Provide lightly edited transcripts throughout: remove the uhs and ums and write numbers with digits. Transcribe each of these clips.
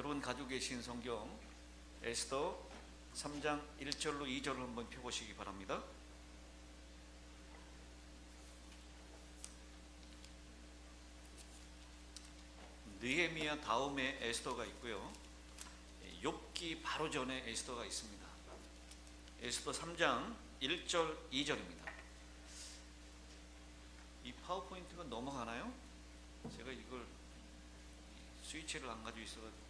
여러분 가지고 계신 성경 에스더 3장 1절로 2절을 한번 펴보시기 바랍니다. 느헤미야 다음에 에스더가 있고요. 욥기 바로 전에 에스더가 있습니다. 에스더 3장 1절 2절입니다. 이 파워포인트가 넘어가나요? 제가 이걸 스위치를 안 가지고 있어가지고.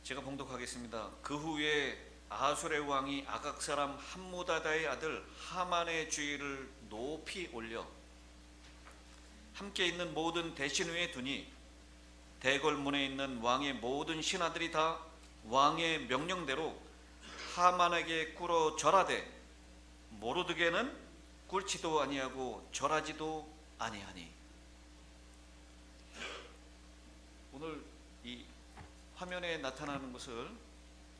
제가 봉독하겠습니다. 그 후에 아하술의 왕이 아각 사람 함무다다의 아들 하만의 주의를 높이 올려 함께 있는 모든 대신 위에 두니 대궐문에 있는 왕의 모든 신하들이 다 왕의 명령대로 하만에게 꿇어 절하되 모르드게는 꿇지도 아니하고 절하지도 아니하니. 오늘 이 화면에 나타나는 것을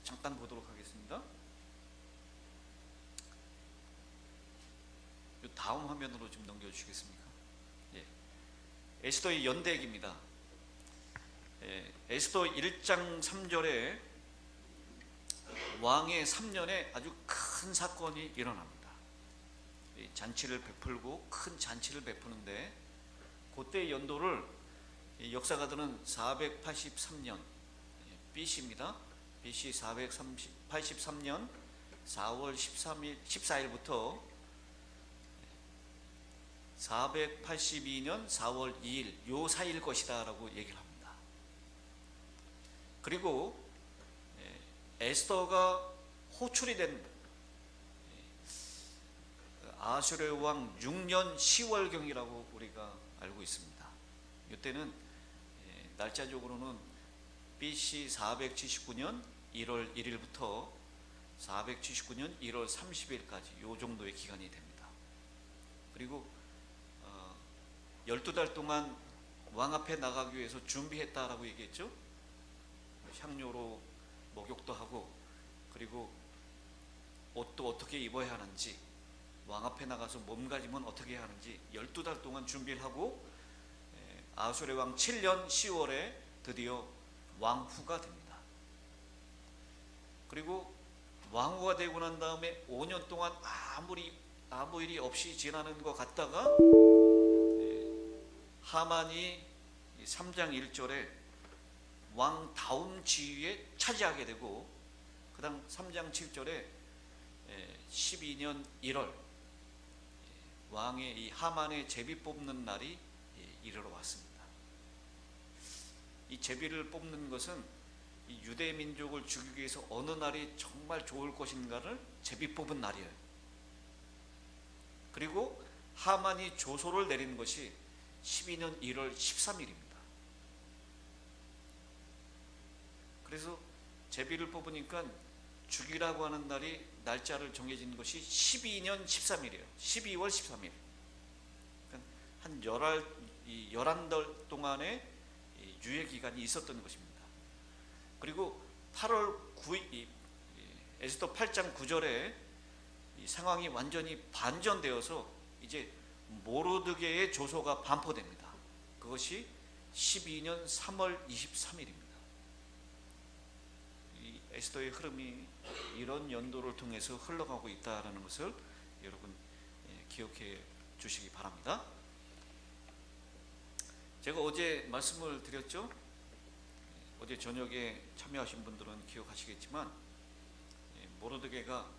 잠깐 보도록 하겠습니다. 이 다음 화면으로 좀 넘겨주시겠습니까? 예. 에스더의 연대기입니다. 에스더 1장 3절에 왕의 3년에 아주 큰 사건이 일어납니다. 잔치를 베풀고 큰 잔치를 베푸는데 그때 연도를 역사가들은 483년 BC입니다. BC 483년 4월 14일부터 482년 4월 2일 요 사이일 것이다 라고 얘기를 합니다. 그리고 에스더가 호출이 된 아하수르 왕 6년 10월경이라고 우리가 알고 있습니다. 이때는 날짜적으로는 BC 479년 1월 1일부터 479년 1월 30일까지 요 정도의 기간이 됩니다. 그리고 12달 동안 왕 앞에 나가기 위해서 준비했다라고 얘기했죠. 향료로 목욕도 하고 그리고 옷도 어떻게 입어야 하는지 왕 앞에 나가서 몸가짐은 어떻게 해야 하는지 12달 동안 준비를 하고 아하수르 왕 7년 10월에 드디어 왕후가 됩니다. 그리고 왕후가 되고 난 다음에 5년 동안 아무 일이 없이 지나는 것 같다가 하만이 3장 1절에 왕 다음 지위에 차지하게 되고 그 다음 3장 7절에 12년 1월 왕의 이 하만의 제비 뽑는 날이 이르러 왔습니다. 이 제비를 뽑는 것은 이 유대 민족을 죽이기 위해서 어느 날이 정말 좋을 것인가를 제비 뽑은 날이에요. 그리고 하만이 조소를 내린 것이 12년 1월 13일입니다. 그래서 제비를 뽑으니까 죽이라고 하는 날이 날짜를 정해진 것이 12년 13일이에요. 12월 13일. 그러니까 한 11달 동안의 유예 기간이 있었던 것입니다. 그리고 8월 9일 에스더 8장 9절에 이 상황이 완전히 반전되어서 이제 모르드게의 조소가 반포됩니다. 그것이 12년 3월 23일입니다. 이 에스더의 흐름이 이런 연도를 통해서 흘러가고 있다는 것을 여러분 기억해 주시기 바랍니다. 제가 어제 말씀을 드렸죠. 어제 저녁에 참여하신 분들은 기억하시겠지만 모르드게가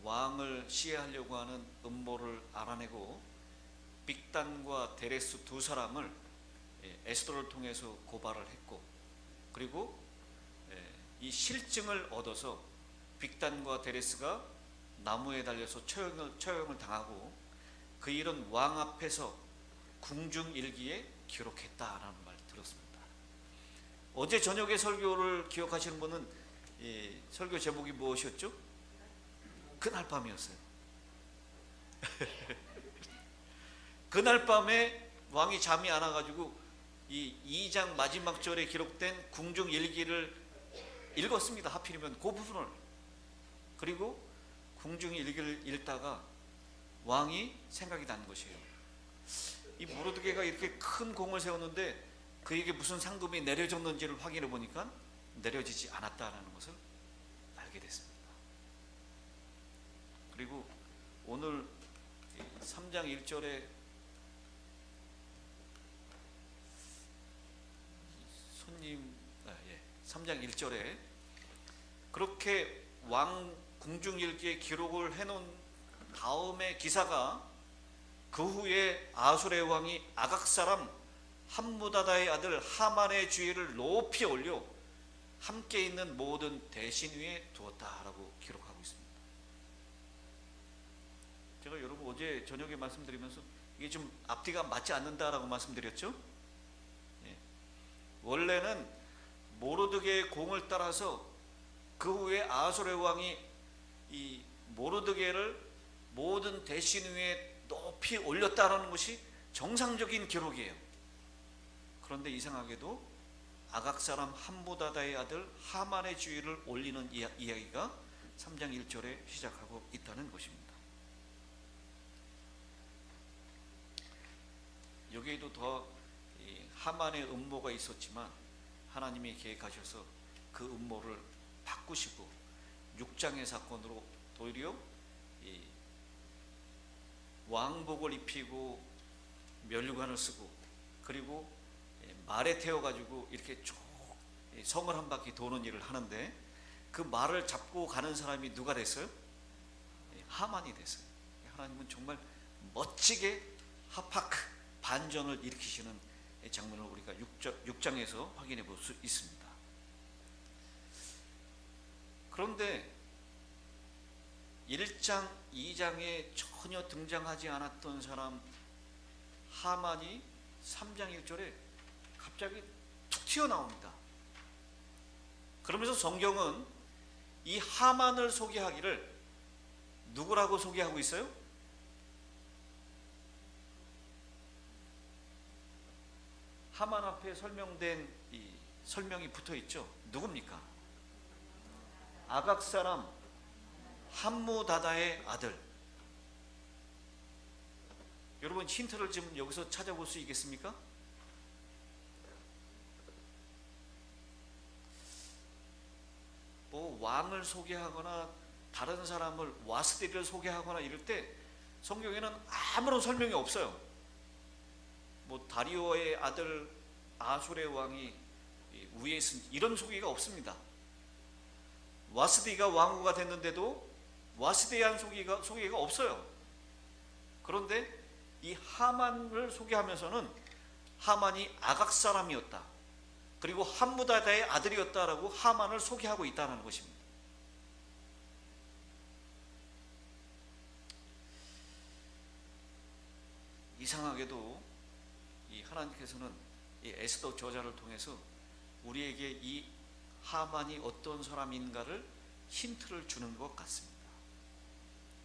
왕을 시해하려고 하는 음모를 알아내고 빅단과 데레스 두 사람을 에스더를 통해서 고발을 했고 그리고 이 실증을 얻어서 빅단과 데레스가 나무에 달려서 처형을 당하고 그 일은 왕 앞에서 궁중일기에 기록했다라는 말 들었습니다. 어제 저녁에 설교를 기억하시는 분은 설교 제목이 무엇이었죠? 그날 밤이었어요. 그날 밤에 왕이 잠이 안 와가지고 이 2장 마지막 절에 기록된 궁중일기를 읽었습니다. 하필이면 그 부분을. 그리고 궁중일기를 읽다가 왕이 생각이 난 것이에요. 이 모르드게가 이렇게 큰 공을 세웠는데 그에게 무슨 상금이 내려졌는지를 확인해 보니까 내려지지 않았다라는 것을 알게 됐습니다. 그리고 오늘 3장 1절에 손님 3장 1절에 그렇게 왕 궁중일기에 기록을 해놓은 다음에 기사가 그 후에 아수르의 왕이 아각 사람 함무다다의 아들 하만의 주위를 높이 올려 함께 있는 모든 대신 위에 두었다라고 기록하고 있습니다. 제가 여러분 어제 저녁에 말씀드리면서 이게 좀 앞뒤가 맞지 않는다라고 말씀드렸죠. 원래는 모르드게의 공을 따라서 그 후에 아수르의 왕이 이 모르드게를 모든 대신 위에 높이 올렸다라는 것이 정상적인 기록이에요. 그런데 이상하게도 아각 사람 함무다다의 아들 하만의 주위를 올리는 이야기가 3장 1절에 시작하고 있다는 것입니다. 여기에도 더 하만의 음모가 있었지만 하나님이 계획하셔서 그 음모를 바꾸시고 6장의 사건으로 도리어 왕복을 입히고 면류관을 쓰고 그리고 말에 태워가지고 이렇게 쭉 성을 한 바퀴 도는 일을 하는데 그 말을 잡고 가는 사람이 누가 됐어요? 하만이 됐어요. 하나님은 정말 멋지게 하파크 반전을 일으키시는 장면을 우리가 6장에서 확인해 볼 수 있습니다. 그런데 1장, 2장에 전혀 등장하지 않았던 사람 하만이 3장 1절에 갑자기 툭 튀어나옵니다. 그러면서 성경은 이 하만을 소개하기를 누구라고 소개하고 있어요? 하만 앞에 설명된 이 설명이 붙어 있죠. 누굽니까? 아각 사람 함무다다의 아들. 여러분 힌트를 좀 여기서 찾아볼 수 있겠습니까? 뭐 왕을 소개하거나 다른 사람을 와스디를 소개하거나 이럴 때 성경에는 아무런 설명이 없어요. 뭐 다리오의 아들 아수르의 왕이 위에 있습니다. 이런 소개가 없습니다. 와스디가 왕후가 됐는데도 와스디에 대한 소개가 없어요. 그런데 이 하만을 소개하면서는 하만이 아각 사람이었다. 그리고 함무다다의 아들이었다라고 하만을 소개하고 있다는 것입니다. 이상하게도 이 하나님께서는 이 에스더 저자를 통해서 우리에게 이 하만이 어떤 사람인가를 힌트를 주는 것 같습니다.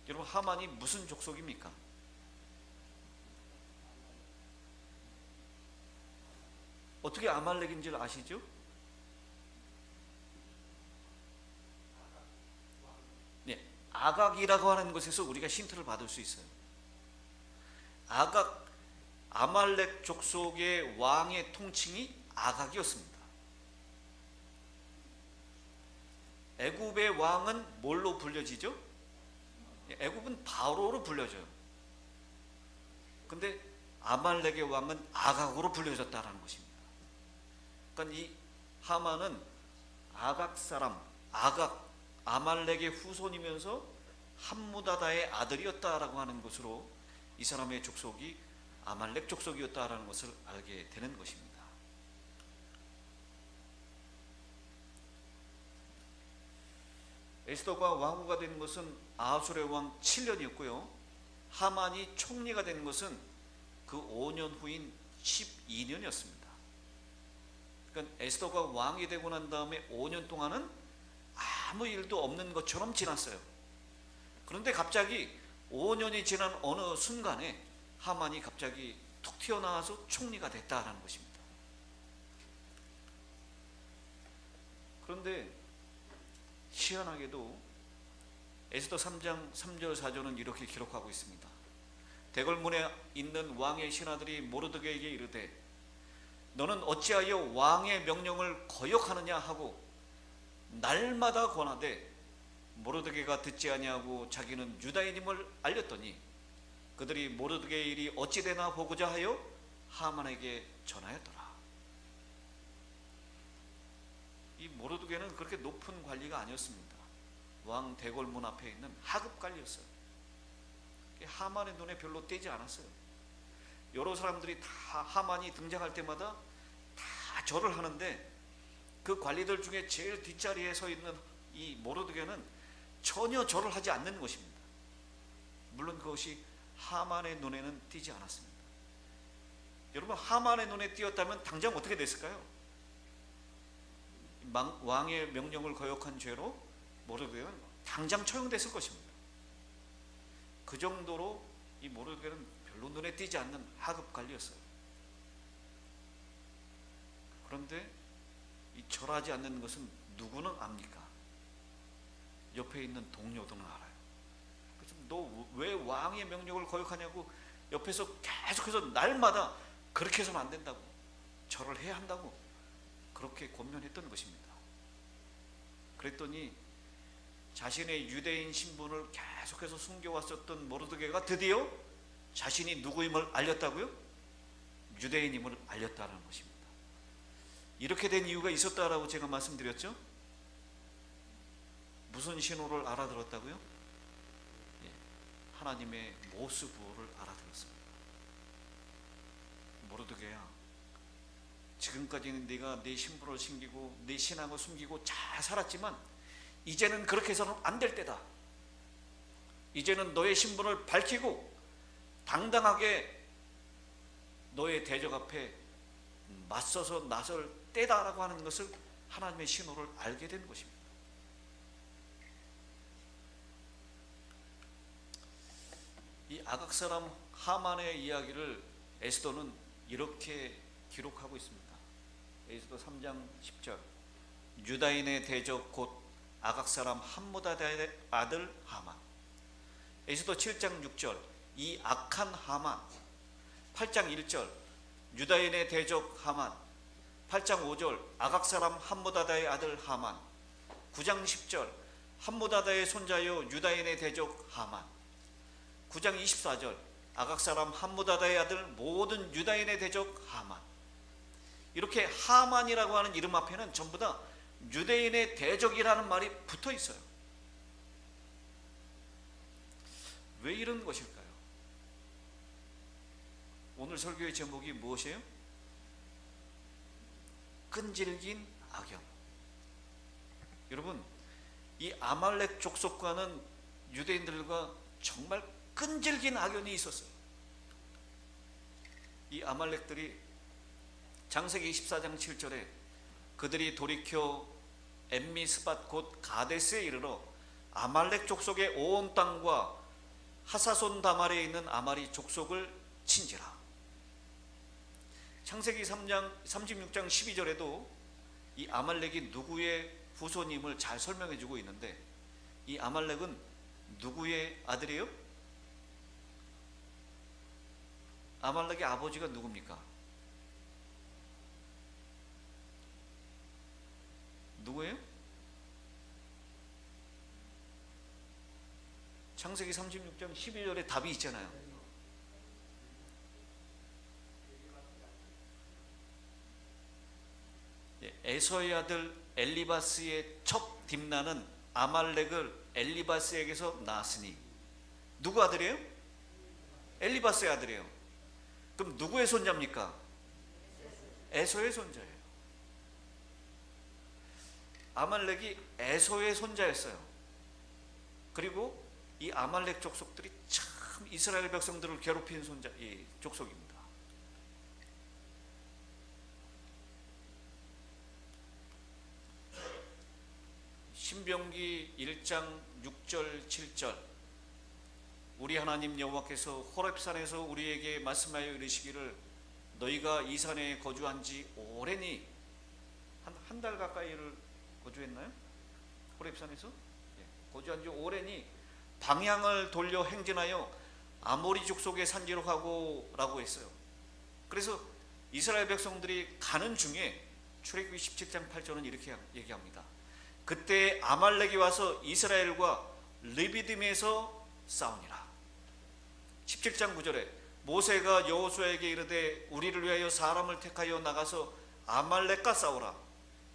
여러분 하만이 무슨 족속입니까? 어떻게 아말렉인지를 아시죠? 네, 아각이라고 하는 것에서 우리가 힌트를 받을 수 있어요. 아각, 아말렉 족속의 왕의 통칭이 아각이었습니다. 애굽의 왕은 뭘로 불려지죠? 애굽은 바로로 불려져요. 근데 아말렉의 왕은 아각으로 불려졌다는 것입니다. 그러니까 이 하만은 아각 사람, 아각, 아말렉의 후손이면서 함무다다의 아들이었다라고 하는 것으로 이 사람의 족속이 아말렉 족속이었다라는 것을 알게 되는 것입니다. 에스더가 왕후가 된 것은 아수르의 왕 7년이었고요. 하만이 총리가 된 것은 그 5년 후인 12년이었습니다. 그러니까 에스더가 왕이 되고 난 다음에 5년 동안은 아무 일도 없는 것처럼 지났어요. 그런데 갑자기 5년이 지난 어느 순간에 하만이 갑자기 툭 튀어나와서 총리가 됐다라는 것입니다. 그런데 희한하게도 에스더 3장 3절 4절은 이렇게 기록하고 있습니다. 대궐문에 있는 왕의 신하들이 모르드게에게 이르되 너는 어찌하여 왕의 명령을 거역하느냐 하고 날마다 권하되 모르드게가 듣지 아니하고 자기는 유다인임을 알렸더니 그들이 모르드게의 일이 어찌 되나 보고자 하여 하만에게 전하였더라. 이 모르드게는 그렇게 높은 관리가 아니었습니다. 왕 대궐문 앞에 있는 하급 관리였어요. 하만의 눈에 별로 띄지 않았어요. 여러 사람들이 다 하만이 등장할 때마다 다 절을 하는데 그 관리들 중에 제일 뒷자리에 서 있는 이 모르드게는 전혀 절을 하지 않는 것입니다. 물론 그것이 하만의 눈에는 띄지 않았습니다. 여러분, 하만의 눈에 띄었다면 당장 어떻게 됐을까요? 왕의 명령을 거역한 죄로 모르드게는 당장 처형됐을 것입니다. 그 정도로 이 모르드게는 별로 눈에 띄지 않는 하급 관리였어요. 그런데 이 절하지 않는 것은 누구는 압니까? 옆에 있는 동료들은 알아요. 그래서 너 왜 왕의 명령을 거역하냐고 옆에서 계속해서 날마다 그렇게 해서는 안 된다고, 절을 해야 한다고 그렇게 권면했던 것입니다. 그랬더니 자신의 유대인 신분을 계속해서 숨겨왔었던 모르드게가 드디어 자신이 누구임을 알렸다고요? 유대인임을 알렸다는 것입니다. 이렇게 된 이유가 있었다라고 제가 말씀드렸죠? 무슨 신호를 알아들었다고요? 하나님의 모습을 알아들었습니다. 모르드게야, 지금까지는 네가 네 신분을 숨기고 네 신앙을 숨기고 잘 살았지만 이제는 그렇게 해서는 안 될 때다. 이제는 너의 신분을 밝히고 당당하게 너의 대적 앞에 맞서서 나설 때다라고 하는 것을 하나님의 신호를 알게 된 것입니다. 이 아각 사람 하만의 이야기를 에스더는 이렇게 기록하고 있습니다. 에스더 3장 10절, 유다인의 대적 곧 아각 사람 함무다다의 아들 하만. 에스더 7장 6절, 이 악한 하만. 8장 1절, 유다인의 대적 하만. 8장 5절, 아각 사람 함무다다의 아들 하만. 9장 10절, 함무다다의 손자요 유다인의 대적 하만. 9장 24절, 아각 사람 함무다다의 아들 모든 유다인의 대적 하만. 이렇게 하만이라고 하는 이름 앞에는 전부 다 유대인의 대적이라는 말이 붙어 있어요. 왜 이런 것일까요? 오늘 설교의 제목이 무엇이에요? 끈질긴 악연. 여러분, 이 아말렉 족속과는 유대인들과 정말 끈질긴 악연이 있었어요. 이 아말렉들이 창세기 24장 7절에 그들이 돌이켜 엠미스밧 곧 가데스에 이르러 아말렉 족속의 온 땅과 하사손 다말에 있는 아말이 족속을 친지라. 창세기 3장 36장 12절에도 이 아말렉이 누구의 후손임을 잘 설명해 주고 있는데, 이 아말렉은 누구의 아들이에요? 아말렉의 아버지가 누굽니까? 누구예요? 창세기 36장 12절에 답이 있잖아요. 에서의 아들 엘리바스의 첫 딥나는 아말렉을 엘리바스에게서 낳았으니, 누구 아들이에요? 엘리바스의 아들이에요. 그럼 누구의 손자입니까? 에서의 손자예요. 아말렉이 에서의 손자였어요. 그리고 이 아말렉 족속들이 참 이스라엘 백성들을 괴롭힌 이 족속입니다. 신명기 1장 6절 7절, 우리 하나님 여호와께서 호렙산에서 우리에게 말씀하여 이르시기를 너희가 이 산에 거주한 지 오래니, 한 달 가까이를 거주했나요? 호렙산에서? 거주한 지 오래니 방향을 돌려 행진하여 아모리 족속의 산지로 가고라고 했어요. 그래서 이스라엘 백성들이 가는 중에 출애굽기 17장 8절은 이렇게 얘기합니다. 그때 아말렉이 와서 이스라엘과 르비딤에서 싸우니라. 17장 9절에 모세가 여호수아에게 이르되 우리를 위하여 사람을 택하여 나가서 아말렉과 싸우라.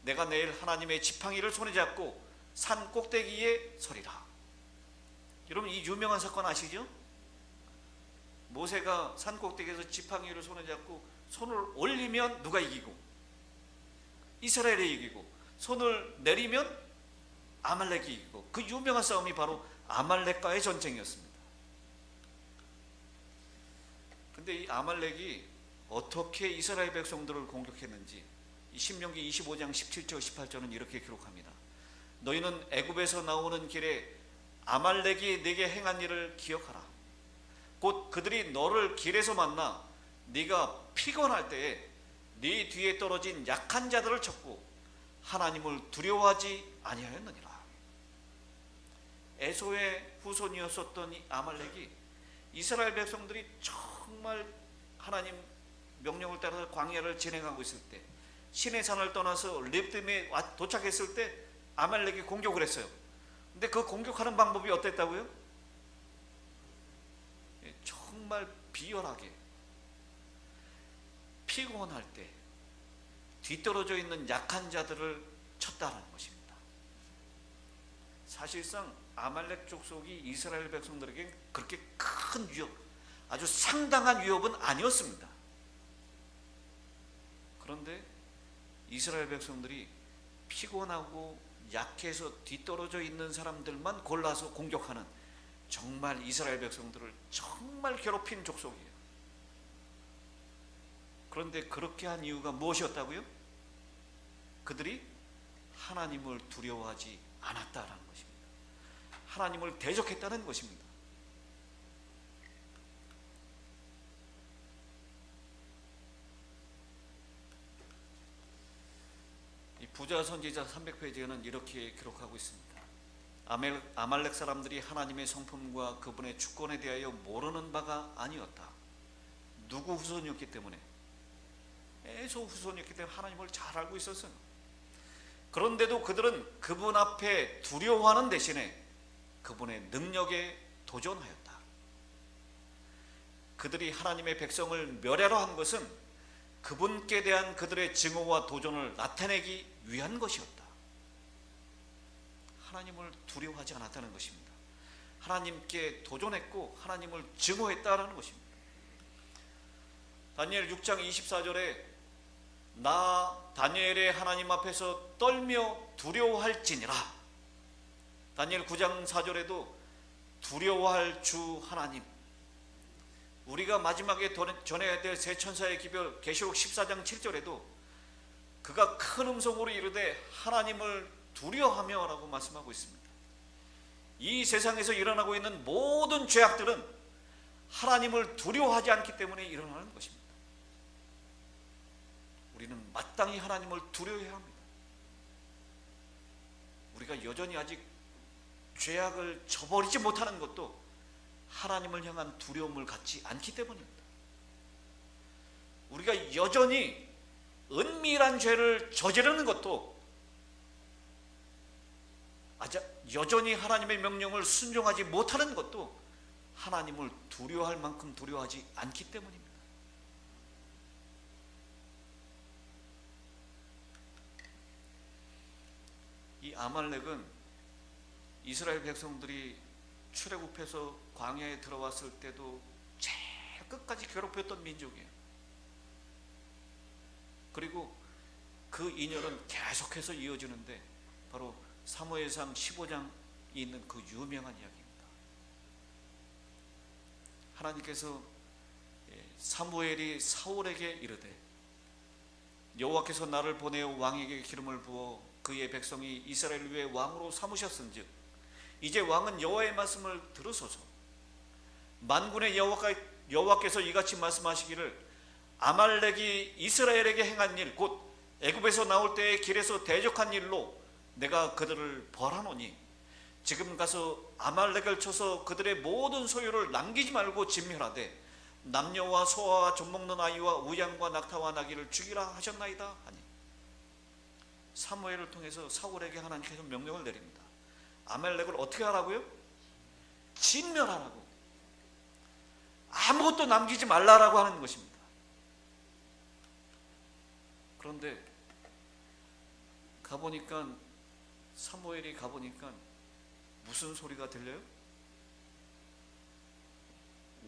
내가 내일 하나님의 지팡이를 손에 잡고 산 꼭대기에 서리라. 여러분, 이 유명한 사건 아시죠? 모세가 산 꼭대기에서 지팡이를 손에 잡고 손을 올리면 누가 이기고, 이스라엘이 이기고, 손을 내리면 아말렉이 이기고, 그 유명한 싸움이 바로 아말렉과의 전쟁이었습니다. 근데 이 아말렉이 어떻게 이스라엘 백성들을 공격했는지 이 신명기 25장 17절 18절은 이렇게 기록합니다. 너희는 애굽에서 나오는 길에 아말렉이 네게 행한 일을 기억하라. 곧 그들이 너를 길에서 만나 네가 피곤할 때에 네 뒤에 떨어진 약한 자들을 쳤고 하나님을 두려워하지 아니하였느니라. 에소의 후손이었었던 이 아말렉이 이스라엘 백성들이 정말 하나님 명령을 따라서 광야를 진행하고 있을 때, 시내 산을 떠나서 르비딤에 도착했을 때 아말렉이 공격을 했어요. 근데 그 공격하는 방법이 어땠다고요? 정말 비열하게 피곤할 때 뒤떨어져 있는 약한 자들을 쳤다는 것입니다. 사실상 아말렉 족속이 이스라엘 백성들에게 그렇게 큰 위협, 아주 상당한 위협은 아니었습니다. 그런데 이스라엘 백성들이 피곤하고 약해서 뒤떨어져 있는 사람들만 골라서 공격하는, 정말 이스라엘 백성들을 정말 괴롭힌 족속이에요. 그런데 그렇게 한 이유가 무엇이었다고요? 그들이 하나님을 두려워하지 않았다라는 것입니다. 하나님을 대적했다는 것입니다. 이 부자 선지자 300페이지에는 이렇게 기록하고 있습니다. 아말렉 사람들이 하나님의 성품과 그분의 주권에 대하여 모르는 바가 아니었다. 누구 후손이었기 때문에? 에서 후손이었기 때문에 하나님을 잘 알고 있었어요. 그런데도 그들은 그분 앞에 두려워하는 대신에 그분의 능력에 도전하였다. 그들이 하나님의 백성을 멸하려 한 것은 그분께 대한 그들의 증오와 도전을 나타내기 위한 것이었다. 하나님을 두려워하지 않았다는 것입니다. 하나님께 도전했고 하나님을 증오했다라는 것입니다. 다니엘 6장 24절에 나 다니엘의 하나님 앞에서 떨며 두려워할지니라. 다니엘 9장 4절에도 두려워할 주 하나님, 우리가 마지막에 전해야 될 세 천사의 기별 계시록 14장 7절에도 그가 큰 음성으로 이르되 하나님을 두려워하며 라고 말씀하고 있습니다. 이 세상에서 일어나고 있는 모든 죄악들은 하나님을 두려워하지 않기 때문에 일어나는 것입니다. 우리는 마땅히 하나님을 두려워해야 합니다. 우리가 여전히 아직 죄악을 저버리지 못하는 것도 하나님을 향한 두려움을 갖지 않기 때문입니다. 우리가 여전히 은밀한 죄를 저지르는 것도 여전히 하나님의 명령을 순종하지 못하는 것도 하나님을 두려워할 만큼 두려워하지 않기 때문입니다. 이 아말렉은 이스라엘 백성들이 출애굽해서 광야에 들어왔을 때도 제일 끝까지 괴롭혔던 민족이에요. 그리고 그 인연은 계속해서 이어지는데 바로 사무엘상 15장에 있는 그 유명한 이야기입니다. 하나님께서 사무엘이 사울에게 이르되 여호와께서 나를 보내어 왕에게 기름을 부어 그의 백성이 이스라엘 위에 왕으로 삼으셨은즉 이제 왕은 여호와의 말씀을 들으소서. 만군의 여호와께서 이같이 말씀하시기를 아말렉이 이스라엘에게 행한 일 곧 애굽에서 나올 때의 길에서 대적한 일로 내가 그들을 벌하노니 지금 가서 아말렉을 쳐서 그들의 모든 소유를 남기지 말고 진멸하되 남녀와 소와 젖 먹는 아이와 우양과 낙타와 나귀를 죽이라 하셨나이다 하니, 사무엘을 통해서 사울에게 하나님께서 명령을 내립니다. 아말렉을 어떻게 하라고요? 진멸하라고, 아무것도 남기지 말라라고 하는 것입니다. 그런데 가보니까, 사무엘이 가보니까 무슨 소리가 들려요?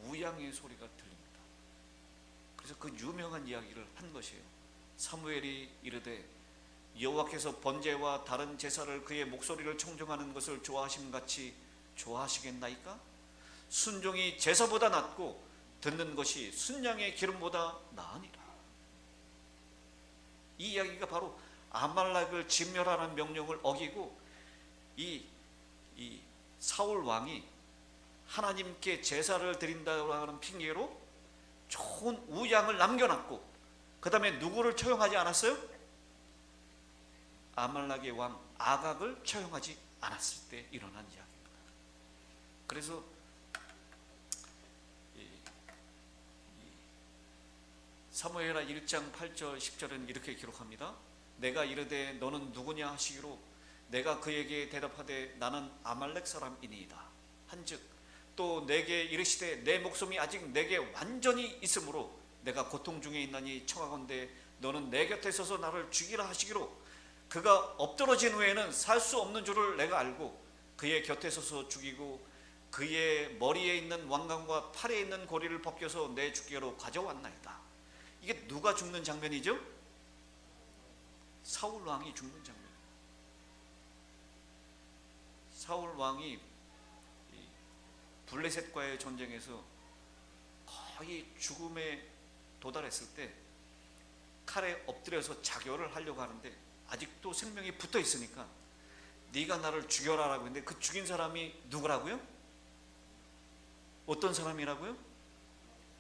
우양의 소리가 들립니다. 그래서 그 유명한 이야기를 한 것이에요. 사무엘이 이르되 여호와께서 번제와 다른 제사를 그의 목소리를 청정하는 것을 좋아하심 같이 좋아하시겠나이까? 순종이 제사보다 낫고 듣는 것이 순양의 기름보다 나으니라. 이 이야기가 바로 아말렉을 진멸하라는 명령을 어기고 이 사울 왕이 하나님께 제사를 드린다고 하는 핑계로 좋은 우양을 남겨놨고, 그 다음에 누구를 처형하지 않았어요? 아말렉의 왕 아각을 처형하지 않았을 때 일어난 이야기입니다. 그래서 사무엘하 1장 8절 10절은 이렇게 기록합니다. 내가 이르되 너는 누구냐 하시기로 내가 그에게 대답하되 나는 아말렉 사람이니이다 한즉 또 내게 이르시되 내 목숨이 아직 내게 완전히 있으므로 내가 고통 중에 있나니 청하건대 너는 내 곁에 서서 나를 죽이라 하시기로 그가 엎드러진 후에는 살 수 없는 줄을 내가 알고 그의 곁에 서서 죽이고 그의 머리에 있는 왕관과 팔에 있는 고리를 벗겨서 내 주께로 가져왔나이다. 이게 누가 죽는 장면이죠? 사울 왕이 죽는 장면. 사울 왕이 블레셋과의 전쟁에서 거의 죽음에 도달했을 때 칼에 엎드려서 자결을 하려고 하는데 아직도 생명이 붙어 있으니까 네가 나를 죽여라라고 했는데 그 죽인 사람이 누구라고요? 어떤 사람이라고요?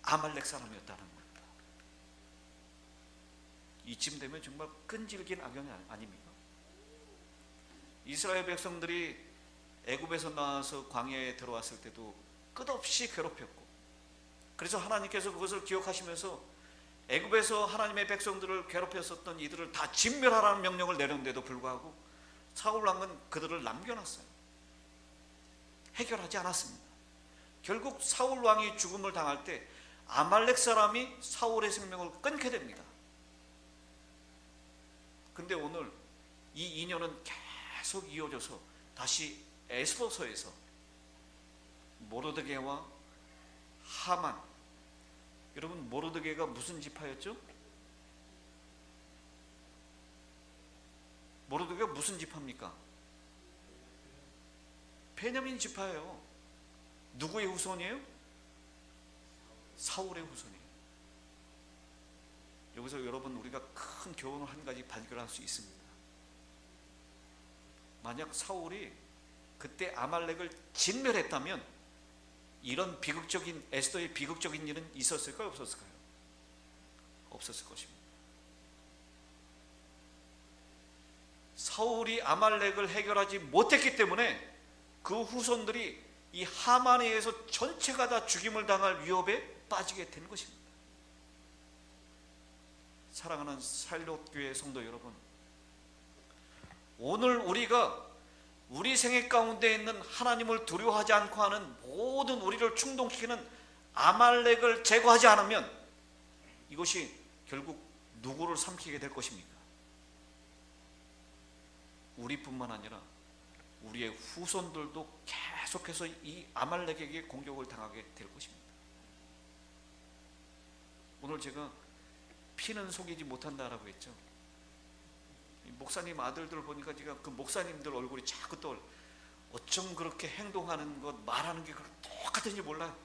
아말렉 사람이었다는 겁니다. 이쯤 되면 정말 끈질긴 악연이 아닙니까? 이스라엘 백성들이 애굽에서 나와서 광야에 들어왔을 때도 끝없이 괴롭혔고, 그래서 하나님께서 그것을 기억하시면서 애굽에서 하나님의 백성들을 괴롭혔었던 이들을 다 진멸하라는 명령을 내렸는데도 불구하고 사울 왕은 그들을 남겨놨어요. 해결하지 않았습니다. 결국 사울 왕이 죽음을 당할 때 아말렉 사람이 사울의 생명을 끊게 됩니다. 근데 오늘 이 인연은 계속 이어져서 다시 에스더서에서 모르드게와 하만, 여러분 모르드게가 무슨 지파였죠? 모르드게가 무슨 지파입니까? 베냐민 지파예요. 누구의 후손이에요? 사울의 후손이에요. 여기서 여러분 우리가 큰 교훈을 한 가지 발견할 수 있습니다. 만약 사울이 그때 아말렉을 진멸했다면 이런 비극적인, 에스더의 비극적인 일은 있었을까요? 없었을까요? 없었을 것입니다. 사울이 아말렉을 해결하지 못했기 때문에 그 후손들이 이 하만에 의해서 전체가 다 죽임을 당할 위협에 빠지게 된 것입니다. 사랑하는 살롯교회 성도 여러분, 오늘 우리가 우리 생애 가운데 있는 하나님을 두려워하지 않고 하는 모든 우리를 충동시키는 아말렉을 제거하지 않으면 이것이 결국 누구를 삼키게 될 것입니까? 우리뿐만 아니라 우리의 후손들도 계속해서 이 아말렉에게 공격을 당하게 될 것입니다. 오늘 제가 피는 속이지 못한다라고 했죠. 목사님 아들들 보니까 제가 그 목사님들 얼굴이 자꾸 떠올라. 어쩜 그렇게 행동하는 것, 말하는 게 똑같은지 몰라요.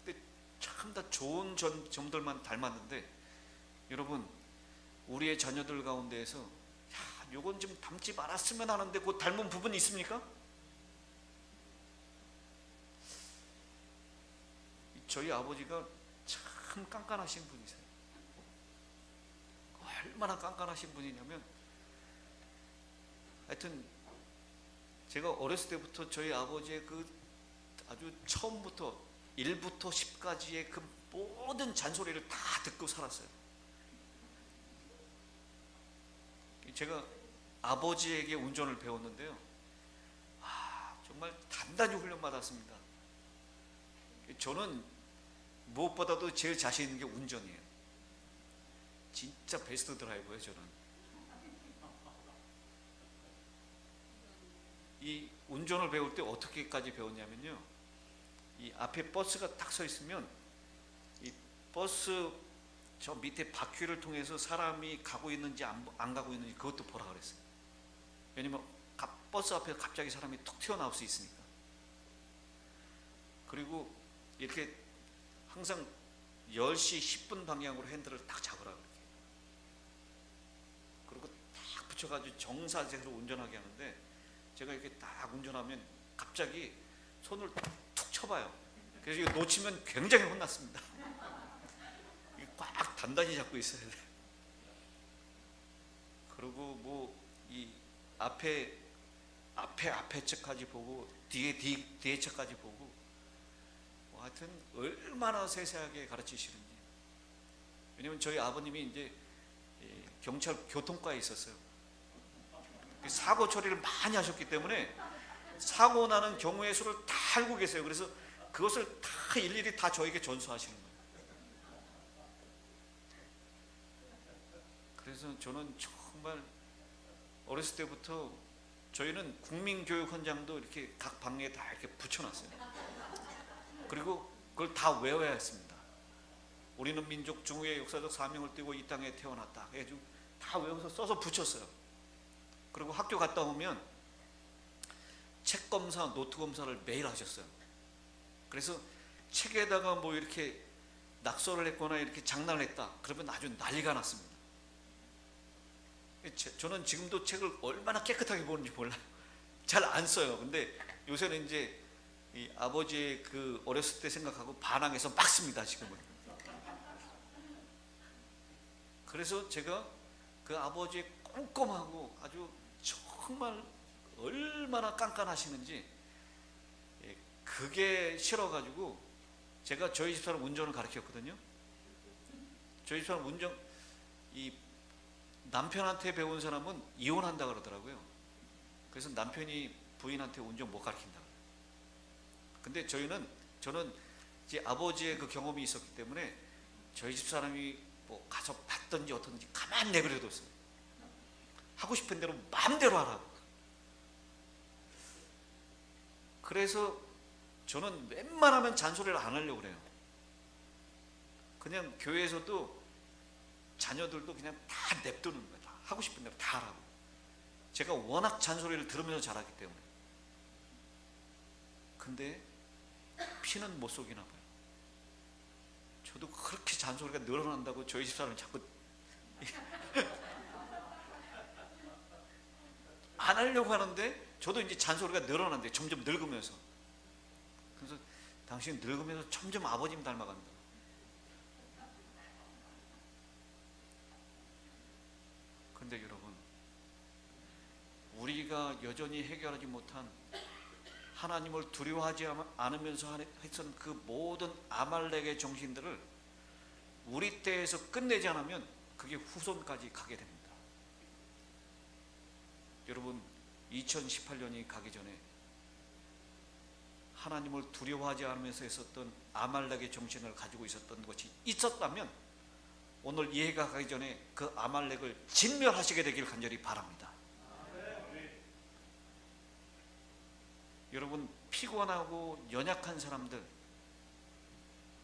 근데 참 다 좋은 점들만 닮았는데, 여러분 우리의 자녀들 가운데에서 야, 요건 좀 닮지 말았으면 하는데 그 닮은 부분이 있습니까? 저희 아버지가 참 깐깐하신 분이세요. 얼마나 깐깐하신 분이냐면 하여튼 제가 어렸을 때부터 저희 아버지의 그 아주 처음부터 1부터 10까지의 그 모든 잔소리를 다 듣고 살았어요. 제가 아버지에게 운전을 배웠는데요, 정말 단단히 훈련받았습니다. 저는 무엇보다도 제일 자신 있는 게 운전이에요. 진짜 베스트 드라이버예요. 저는 이 운전을 배울 때 어떻게까지 배웠냐면요, 이 앞에 버스가 딱 서 있으면 이 버스 저 밑에 바퀴를 통해서 사람이 가고 있는지 안 가고 있는지 그것도 보라 그랬어요. 왜냐면 버스 앞에 갑자기 사람이 툭 튀어나올 수 있으니까. 그리고 이렇게 항상 10시 10분 방향으로 핸들을 딱 잡으라 그렇게. 그리고 딱 붙여가지고 정사제로 운전하게 하는데, 제가 이렇게 딱 운전하면 갑자기 손을 툭 쳐봐요. 그래서 이거 놓치면 굉장히 혼났습니다. 꽉 단단히 잡고 있어야 돼. 그리고 뭐 이 앞에 차까지 보고 뒤에 차까지 보고, 뭐 하여튼 얼마나 세세하게 가르치시는지. 왜냐면 저희 아버님이 이제 경찰 교통과에 있었어요. 사고 처리를 많이 하셨기 때문에 사고 나는 경우의 수를 다 알고 계세요. 그래서 그것을 다 일일이 다 저에게 전수하시는 거예요. 그래서 저는 정말 어렸을 때부터, 저희는 국민교육헌장도 이렇게 각 방에 다 이렇게 붙여놨어요. 그리고 그걸 다 외워야 했습니다. 우리는 민족 중후의 역사적 사명을 띠고 이 땅에 태어났다 해가지고 다 외워서 써서 붙였어요. 그리고 학교 갔다 오면 책 검사, 노트 검사를 매일 하셨어요. 그래서 책에다가 뭐 이렇게 낙서를 했거나 이렇게 장난을 했다 그러면 아주 난리가 났습니다. 저는 지금도 책을 얼마나 깨끗하게 보는지 몰라요. 잘 안 써요. 근데 요새는 이제 이 아버지의 그 어렸을 때 생각하고 반항해서 막 씁니다, 지금은. 그래서 제가 그 아버지의 꼼꼼하고 아주 정말 얼마나 깐깐하시는지, 그게 싫어가지고 제가 저희 집사람 운전을 가르쳤거든요. 저희 집사람 운전, 이 남편한테 배운 사람은 이혼한다 그러더라고요. 그래서 남편이 부인한테 운전 못 가르친다. 근데 저는 이제 아버지의 그 경험이 있었기 때문에 저희 집사람이 뭐 가서 봤든지 어떤지 가만 내버려뒀어요. 하고 싶은 대로 마음대로 하라고. 그래서 저는 웬만하면 잔소리를 안 하려고 그래요. 그냥 교회에서도 자녀들도 그냥 다 냅두는 거예요. 다 하고 싶은 대로 다 하라고. 제가 워낙 잔소리를 들으면서 자랐기 때문에. 근데 피는 못 속이나 봐요. 저도 그렇게 잔소리가 늘어난다고 저희 집사람이 자꾸 안 하려고 하는데, 저도 이제 잔소리가 늘어난대, 점점 늙으면서. 그래서 당신 늙으면서 점점 아버님 닮아간다. 근데 여러분, 우리가 여전히 해결하지 못한, 하나님을 두려워하지 않으면서 했던 그 모든 아말렉의 정신들을 우리 때에서 끝내지 않으면 그게 후손까지 가게 됩니다. 여러분, 2018년이 가기 전에 하나님을 두려워하지 않으면서 했었던 아말렉의 정신을 가지고 있었던 것이 있었다면, 오늘 이 해가 가기 전에 그 아말렉을 진멸하시게 되길 간절히 바랍니다. 여러분, 피곤하고 연약한 사람들,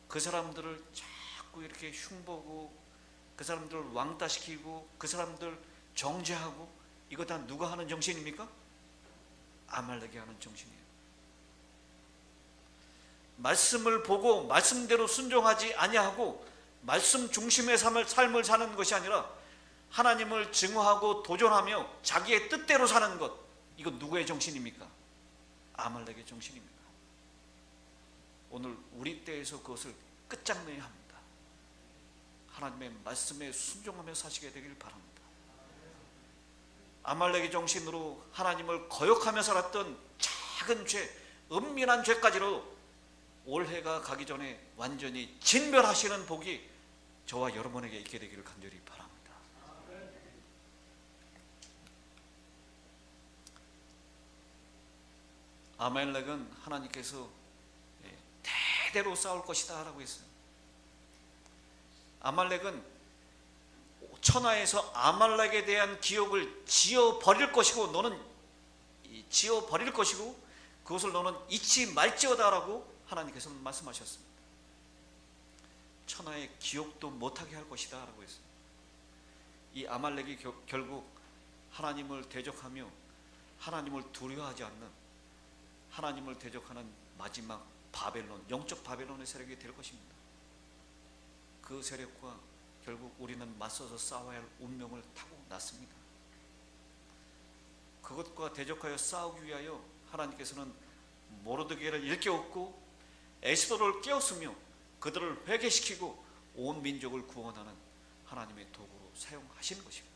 그 사람들을 자꾸 이렇게 흉보고, 그 사람들을 왕따시키고, 그 사람들 정죄하고, 이거 다 누가 하는 정신입니까? 아말렉이 하는 정신이에요. 말씀을 보고 말씀대로 순종하지 아니하고 말씀 중심의 삶을 사는 것이 아니라 하나님을 증오하고 도전하며 자기의 뜻대로 사는 것, 이거 누구의 정신입니까? 아말렉의 정신입니다. 오늘 우리 때에서 그것을 끝장내야 합니다. 하나님의 말씀에 순종하며 사시게 되길 바랍니다. 아말렉의 정신으로 하나님을 거역하며 살았던 작은 죄, 은밀한 죄까지로 올해가 가기 전에 완전히 진멸하시는 복이 저와 여러분에게 있게 되기를 간절히 바랍니다. 아말렉은 하나님께서 대대로 싸울 것이다 라고 했어요. 아말렉은 천하에서 아말렉에 대한 기억을 지어버릴 것이고 너는 지어버릴 것이고 그것을 너는 잊지 말지어다 라고 하나님께서는 말씀하셨습니다. 천하의 기억도 못하게 할 것이다 라고 했어요. 이 아말렉이 결국 하나님을 대적하며 하나님을 두려워하지 않는, 하나님을 대적하는 마지막 바벨론, 영적 바벨론의 세력이 될 것입니다. 그 세력과 결국 우리는 맞서서 싸워야 할 운명을 타고 났습니다. 그것과 대적하여 싸우기 위하여 하나님께서는 모르드게를 일깨웠고 에스더를 깨웠으며 그들을 회개시키고 온 민족을 구원하는 하나님의 도구로 사용하신 것입니다.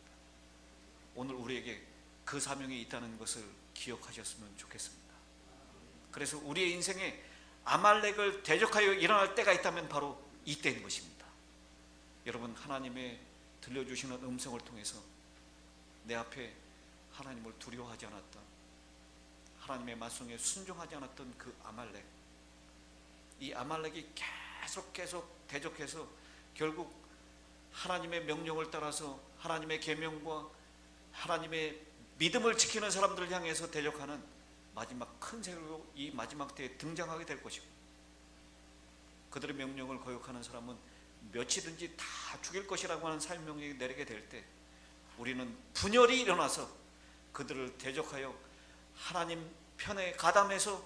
오늘 우리에게 그 사명이 있다는 것을 기억하셨으면 좋겠습니다. 그래서 우리의 인생에 아말렉을 대적하여 일어날 때가 있다면 바로 이때인 것입니다. 여러분, 하나님의 들려주시는 음성을 통해서 내 앞에 하나님을 두려워하지 않았던, 하나님의 말씀에 순종하지 않았던 그 아말렉, 이 아말렉이 계속 대적해서 결국 하나님의 명령을 따라서 하나님의 계명과 하나님의 믿음을 지키는 사람들을 향해서 대적하는 마지막 큰 세력으로 이 마지막 때에 등장하게 될 것이고, 그들의 명령을 거역하는 사람은 몇이든지 다 죽일 것이라고 하는 사형 명령이 내리게 될 때 우리는 분열이 일어나서 그들을 대적하여 하나님 편에 가담해서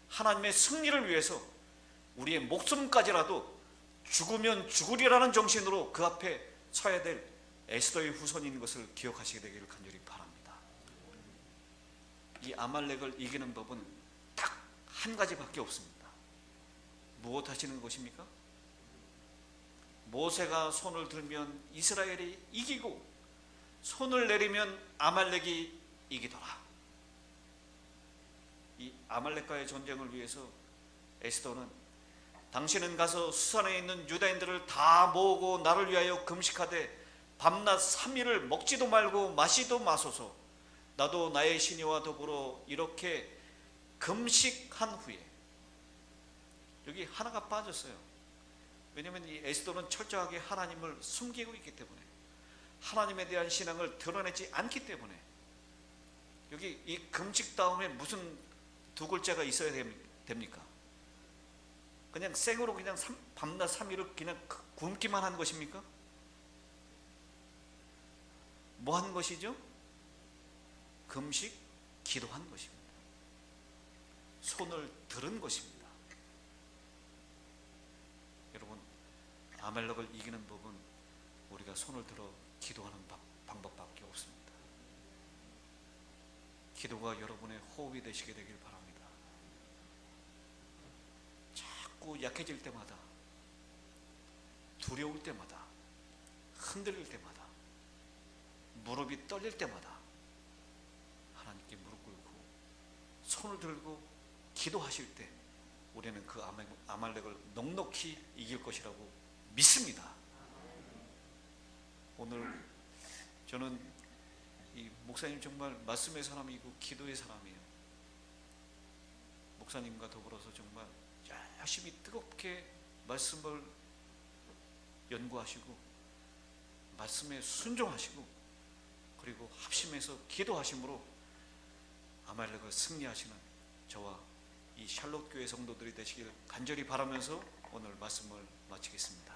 하나님의 승리를 위해서 우리의 목숨까지라도 죽으면 죽으리라는 정신으로 그 앞에 서야 될 에스더의 후손인 것을 기억하시게 되기를 간절히 바랍니다. 이 아말렉을 이기는 법은 딱 한 가지밖에 없습니다. 무엇 하시는 것입니까? 모세가 손을 들면 이스라엘이 이기고 손을 내리면 아말렉이 이기더라. 이 아말렉과의 전쟁을 위해서 에스더는 당신은 가서 수산에 있는 유다인들을 다 모으고 나를 위하여 금식하되 밤낮 3일을 먹지도 말고 마시도 마소서. 나도 나의 신이와 더불어 이렇게 금식한 후에, 여기 하나가 빠졌어요. 왜냐하면 이 에스더는 철저하게 하나님을 숨기고 있기 때문에, 하나님에 대한 신앙을 드러내지 않기 때문에, 여기 이 금식 다음에 무슨 두 글자가 있어야 됩니까? 그냥 생으로 그냥 밤낮 3일을 그냥 굶기만 한 것입니까? 뭐 한 것이죠? 금식, 기도한 것입니다. 손을 들은 것입니다. 여러분, 아말렉을 이기는 법은 우리가 손을 들어 기도하는 방법밖에 없습니다. 기도가 여러분의 호흡이 되시게 되길 바랍니다. 자꾸 약해질 때마다, 두려울 때마다, 흔들릴 때마다, 무릎이 떨릴 때마다 하나님께 무릎 꿇고 손을 들고 기도하실 때 우리는 그 아말렉을 넉넉히 이길 것이라고 믿습니다. 오늘 저는 이 목사님 정말 말씀의 사람이고 기도의 사람이에요. 목사님과 더불어서 정말 열심히 뜨겁게 말씀을 연구하시고 말씀에 순종하시고 그리고 합심해서 기도하심으로 아말렉을 승리하시는 저와 이 샬롯 교회 성도들이 되시길 간절히 바라면서 오늘 말씀을 마치겠습니다.